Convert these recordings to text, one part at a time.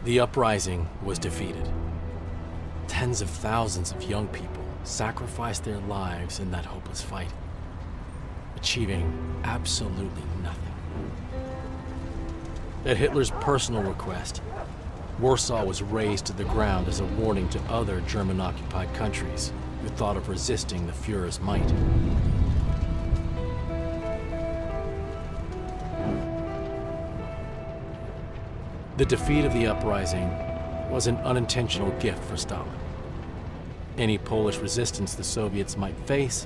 The uprising was defeated. Tens of thousands of young people sacrificed their lives in that hopeless fight, achieving absolutely nothing. At Hitler's personal request, Warsaw was razed to the ground as a warning to other German-occupied countries who thought of resisting the Führer's might. The defeat of the uprising was an unintentional gift for Stalin. Any Polish resistance the Soviets might face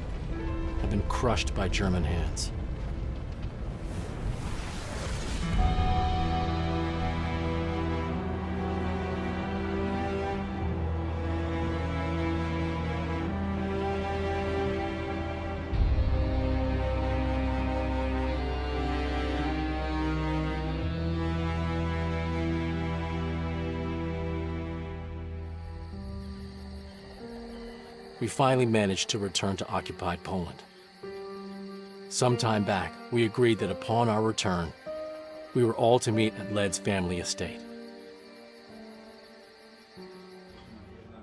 had been crushed by German hands. We finally managed to return to occupied Poland. Some time back, we agreed that upon our return, we were all to meet at Led's family estate.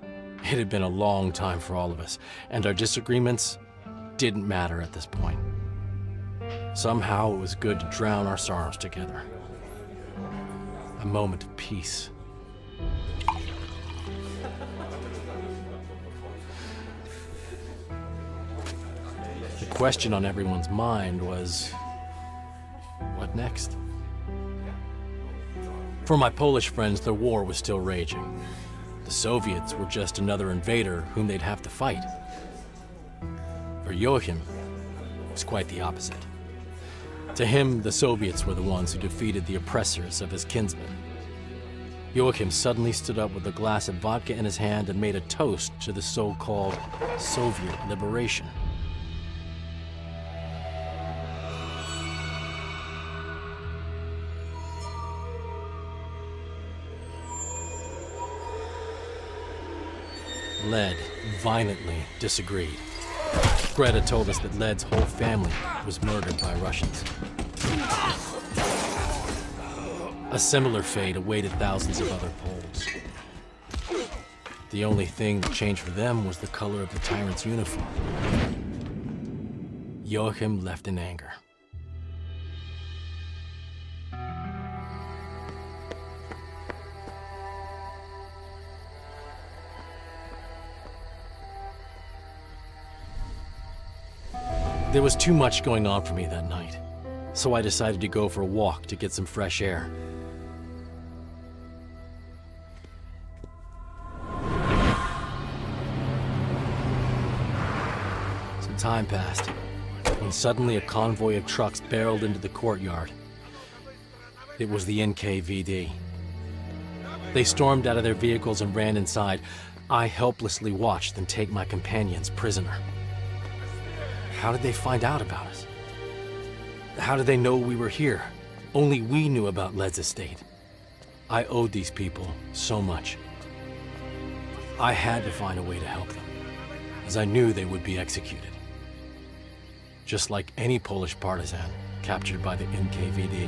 It had been a long time for all of us, and our disagreements didn't matter at this point. Somehow it was good to drown our sorrows together. A moment of peace. The question on everyone's mind was, what next? For my Polish friends, the war was still raging. The Soviets were just another invader whom they'd have to fight. For Joachim, it was quite the opposite. To him, the Soviets were the ones who defeated the oppressors of his kinsmen. Joachim suddenly stood up with a glass of vodka in his hand and made a toast to the so-called Soviet liberation. Led violently disagreed. Greta told us that Led's whole family was murdered by Russians. A similar fate awaited thousands of other Poles. The only thing that changed for them was the color of the tyrant's uniform. Joachim left in anger. There was too much going on for me that night, so I decided to go for a walk to get some fresh air. Some time passed, when suddenly a convoy of trucks barreled into the courtyard. It was the NKVD. They stormed out of their vehicles and ran inside. I helplessly watched them take my companions prisoner. How did they find out about us? How did they know we were here? Only we knew about Led's estate. I owed these people so much. I had to find a way to help them, as I knew they would be executed. Just like any Polish partisan captured by the NKVD.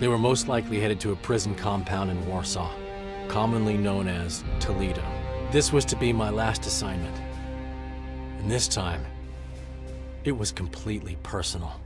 They were most likely headed to a prison compound in Warsaw, commonly known as Toledo. This was to be my last assignment. And this time, it was completely personal.